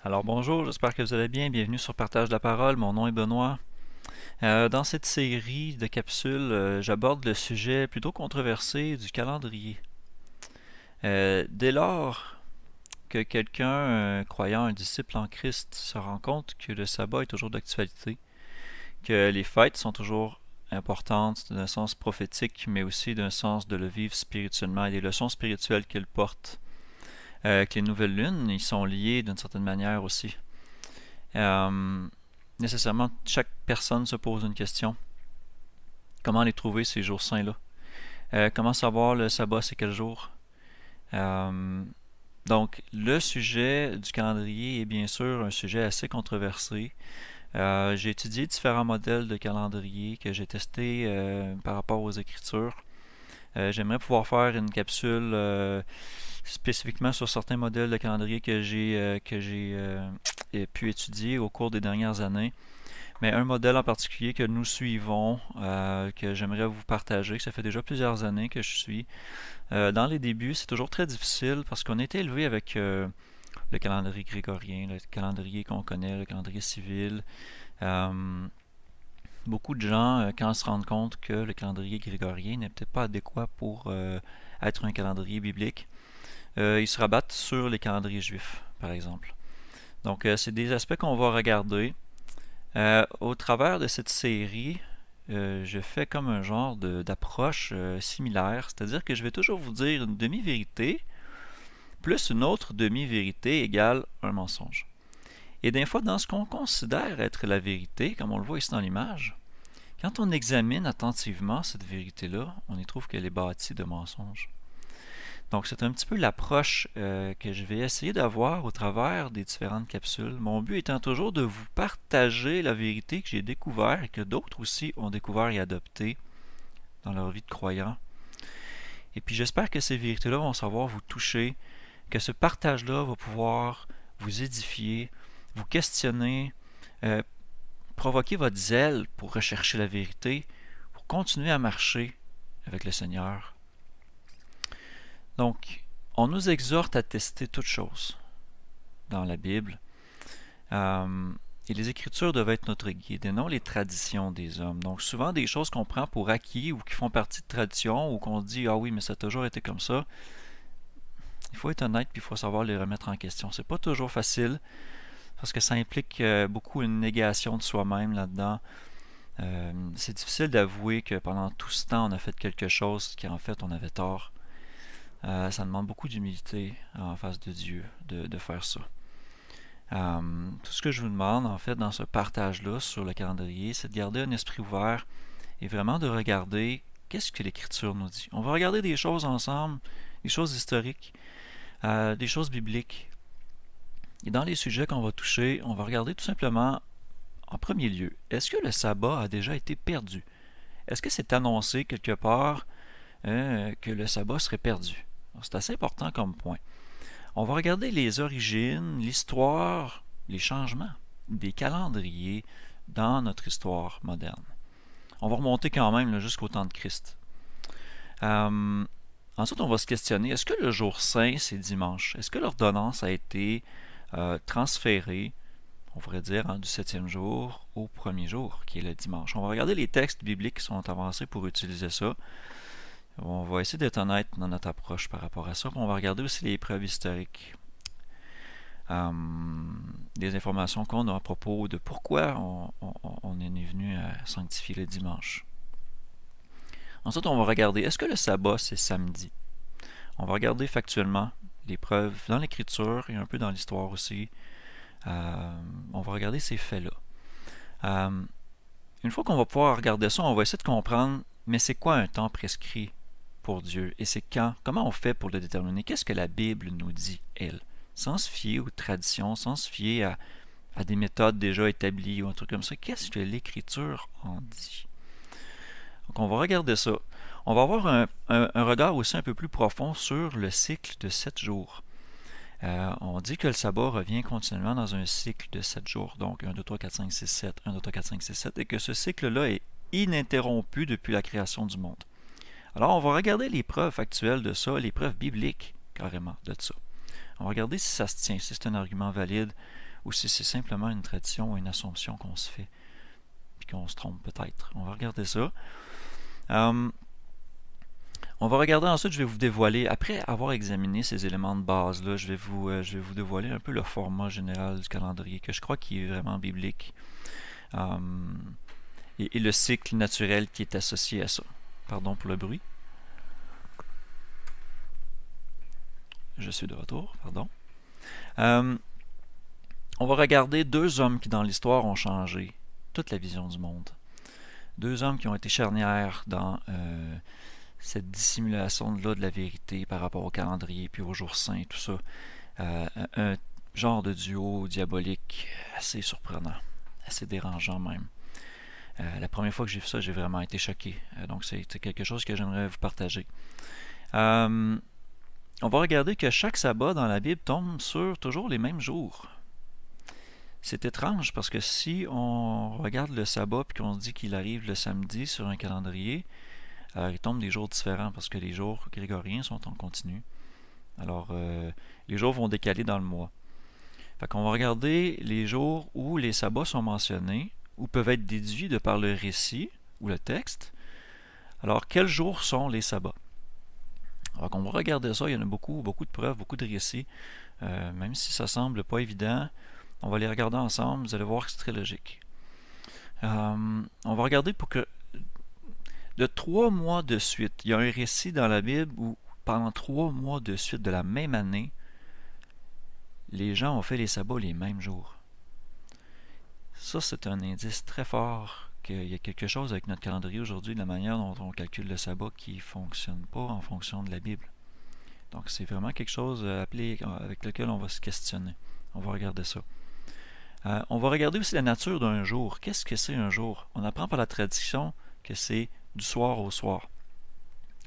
Alors bonjour, j'espère que vous allez bien. Bienvenue sur Partage de la parole. Mon nom est Benoît. Dans cette série de capsules, j'aborde le sujet plutôt controversé du calendrier. Dès lors que quelqu'un, croyant, un disciple en Christ, se rend compte que le sabbat est toujours d'actualité, que les fêtes sont toujours importantes d'un sens prophétique, mais aussi d'un sens de le vivre spirituellement et des leçons spirituelles qu'il porte, que les nouvelles lunes, ils sont liés d'une certaine manière aussi. Euh, Nécessairement, chaque personne se pose une question. Comment les trouver ces jours saints-là? Comment savoir le sabbat, c'est quel jour? Euh, donc, le sujet du calendrier est bien sûr un sujet assez controversé. J'ai étudié différents modèles de calendrier que j'ai testés par rapport aux Écritures. J'aimerais pouvoir faire une capsule spécifiquement sur certains modèles de calendrier que j'ai pu étudier au cours des dernières années. Mais un modèle en particulier que nous suivons, que j'aimerais vous partager, que ça fait déjà plusieurs années que je suis. Dans les débuts, c'est toujours très difficile parce qu'on a été élevé avec le calendrier grégorien, le calendrier qu'on connaît, le calendrier civil. Euh, Beaucoup de gens, quand ils se rendent compte que le calendrier grégorien n'est peut-être pas adéquat pour être un calendrier biblique, ils se rabattent sur les calendriers juifs, par exemple. Donc, c'est des aspects qu'on va regarder. Au travers de cette série, je fais comme un genre d'approche similaire, c'est-à-dire que je vais toujours vous dire une demi-vérité plus une autre demi-vérité égale un mensonge. Et des fois, dans ce qu'on considère être la vérité, comme on le voit ici dans l'image, quand on examine attentivement cette vérité-là, on y trouve qu'elle est bâtie de mensonges. Donc, c'est un petit peu l'approche que je vais essayer d'avoir au travers des différentes capsules. Mon but étant toujours de vous partager la vérité que j'ai découverte et que d'autres aussi ont découvert et adopté dans leur vie de croyant. Et puis, j'espère que ces vérités-là vont savoir vous toucher, que ce partage-là va pouvoir vous édifier, vous questionner, euh, provoquer votre zèle pour rechercher la vérité, pour continuer à marcher avec le Seigneur. Donc, on nous exhorte à tester toutes choses dans la Bible. Et les Écritures doivent être notre guide et non les traditions des hommes. Donc, souvent, des choses qu'on prend pour acquis ou qui font partie de traditions ou qu'on dit ah oui, mais ça a toujours été comme ça. Il faut être honnête puis il faut savoir les remettre en question. C'est pas toujours facile parce que ça implique beaucoup une négation de soi-même là-dedans. C'est difficile d'avouer que pendant tout ce temps, on a fait quelque chose qui en fait on avait tort. Ça demande beaucoup d'humilité en face de Dieu de faire ça. Tout ce que je vous demande, en fait, dans ce partage-là sur le calendrier, c'est de garder un esprit ouvert et vraiment de regarder qu'est-ce que l'Écriture nous dit. On va regarder des choses ensemble, des choses historiques, des choses bibliques. Et dans les sujets qu'on va toucher, on va regarder tout simplement, en premier lieu, est-ce que le sabbat a déjà été perdu? Est-ce que c'est annoncé quelque part que le sabbat serait perdu? C'est assez important comme point. On va regarder les origines, l'histoire, les changements des calendriers dans notre histoire moderne. On va remonter quand même jusqu'au temps de Christ. Ensuite, on va se questionner, est-ce que le jour saint, c'est dimanche? Est-ce que l'ordonnance a été transférée, on pourrait dire, du septième jour au premier jour, qui est le dimanche? On va regarder les textes bibliques qui sont avancés pour utiliser ça. On va essayer d'être honnête dans notre approche par rapport à ça. On va regarder aussi les preuves historiques. Des informations qu'on a à propos de pourquoi on est venu à sanctifier le dimanche. Ensuite, on va regarder, est-ce que le sabbat, c'est samedi? On va regarder factuellement les preuves dans l'écriture et un peu dans l'histoire aussi. On va regarder ces faits-là. Une fois qu'on va pouvoir regarder ça, on va essayer de comprendre, mais c'est quoi un temps prescrit pour Dieu? Et c'est quand? Comment on fait pour le déterminer? Qu'est-ce que la Bible nous dit, elle? Sans se fier aux traditions, sans se fier à des méthodes déjà établies ou un truc comme ça. Qu'est-ce que l'Écriture en dit? Donc on va regarder ça. On va avoir un regard aussi un peu plus profond sur le cycle de 7 jours. On dit que le sabbat revient continuellement dans un cycle de 7 jours. Donc 1, 2, 3, 4, 5, 6, 7, 1, 2, 3, 4, 5, 6, 7. Et que ce cycle-là est ininterrompu depuis la création du monde. Alors, on va regarder les preuves actuelles de ça, les preuves bibliques, carrément, de ça. On va regarder si ça se tient, si c'est un argument valide ou si c'est simplement une tradition ou une assumption qu'on se fait, puis qu'on se trompe peut-être. On va regarder ça. On va regarder ensuite, je vais vous dévoiler, après avoir examiné ces éléments de base-là, je vais vous dévoiler un peu le format général du calendrier, que je crois qui est vraiment biblique, et le cycle naturel qui est associé à ça. Pardon pour le bruit. Je suis de retour, pardon. On va regarder deux hommes qui dans l'histoire ont changé toute la vision du monde. Deux hommes qui ont été charnières dans cette dissimulation-là de la vérité par rapport au calendrier puis au jour saint, tout ça. Un genre de duo diabolique assez surprenant, assez dérangeant même. La première fois que j'ai vu ça, j'ai vraiment été choqué. Donc c'est quelque chose que j'aimerais vous partager. On va regarder que chaque sabbat dans la Bible tombe sur toujours les mêmes jours. C'est étrange parce que si on regarde le sabbat et qu'on se dit qu'il arrive le samedi sur un calendrier, alors il tombe des jours différents parce que les jours grégoriens sont en continu. Alors les jours vont décaler dans le mois. Fait qu'on va regarder les jours où les sabbats sont mentionnés, ou peuvent être déduits de par le récit ou le texte. Alors quels jours sont les sabbats? Alors qu'on va regarder ça, il y en a beaucoup de preuves, beaucoup de récits. Même si ça semble pas évident, on va les regarder ensemble, vous allez voir que c'est très logique. On va regarder pour que de 3 mois de suite, il y a un récit dans la Bible où pendant 3 mois de suite de la même année, les gens ont fait les sabbats les mêmes jours. Ça, c'est un indice très fort qu'il y a quelque chose avec notre calendrier aujourd'hui, de la manière dont on calcule le sabbat qui ne fonctionne pas en fonction de la Bible. Donc, c'est vraiment quelque chose avec lequel on va se questionner. On va regarder ça. On va regarder aussi la nature d'un jour. Qu'est-ce que c'est un jour? On apprend par la tradition que c'est du soir au soir.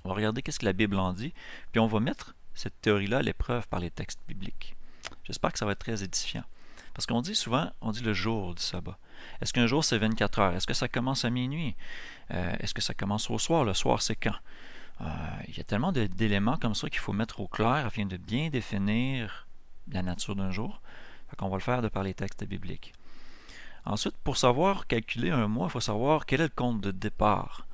On va regarder qu'est-ce que la Bible en dit, puis on va mettre cette théorie-là à l'épreuve par les textes bibliques. J'espère que ça va être très édifiant. Parce qu'on dit souvent, on dit le jour du sabbat. Est-ce qu'un jour c'est 24 heures? Est-ce que ça commence à minuit? Est-ce que ça commence au soir? Le soir c'est quand? Il y a tellement d'éléments comme ça qu'il faut mettre au clair afin de bien définir la nature d'un jour. Fait qu'on va le faire de par les textes bibliques. Ensuite, pour savoir calculer un mois, il faut savoir quel est le compte de départ.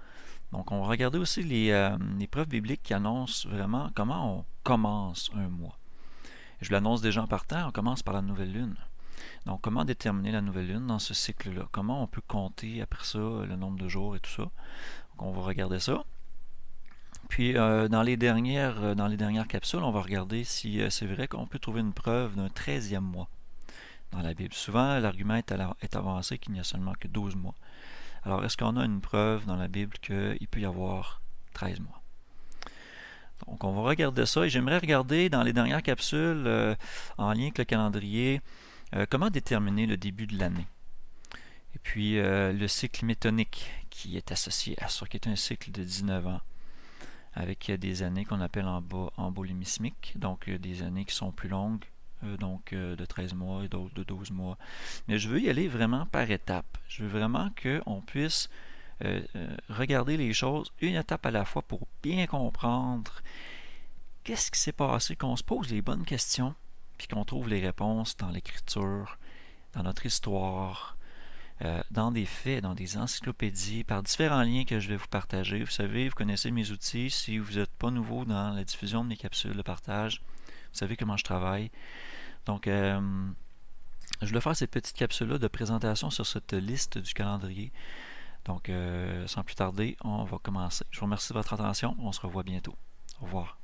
Donc, on va regarder aussi les preuves bibliques qui annoncent vraiment comment on commence un mois. Je l'annonce déjà en partant, on commence par la nouvelle lune. Donc, comment déterminer la nouvelle lune dans ce cycle-là? Comment on peut compter après ça le nombre de jours et tout ça? Donc, on va regarder ça. Puis, dans les dernières capsules, on va regarder si c'est vrai qu'on peut trouver une preuve d'un 13e mois dans la Bible. Souvent, l'argument est avancé qu'il n'y a seulement que 12 mois. Alors, est-ce qu'on a une preuve dans la Bible qu'il peut y avoir 13 mois? Donc, on va regarder ça et j'aimerais regarder dans les dernières capsules, en lien avec le calendrier, comment déterminer le début de l'année. Et puis, le cycle métonique qui est associé à ça, qui est un cycle de 19 ans, avec des années qu'on appelle embolémismiques, donc des années qui sont plus longues, donc de 13 mois et d'autres de 12 mois. Mais je veux y aller vraiment par étapes. Je veux vraiment qu'on puisse regarder les choses une étape à la fois pour bien comprendre qu'est-ce qui s'est passé, qu'on se pose les bonnes questions, puis qu'on trouve les réponses dans l'écriture, dans notre histoire, dans des faits, dans des encyclopédies, par différents liens que je vais vous partager. Vous savez, vous connaissez mes outils. Si vous n'êtes pas nouveau dans la diffusion de mes capsules de partage, vous savez comment je travaille. Donc, je voulais faire ces petites capsules-là de présentation sur cette liste du calendrier. Donc, sans plus tarder, on va commencer. Je vous remercie de votre attention. On se revoit bientôt. Au revoir.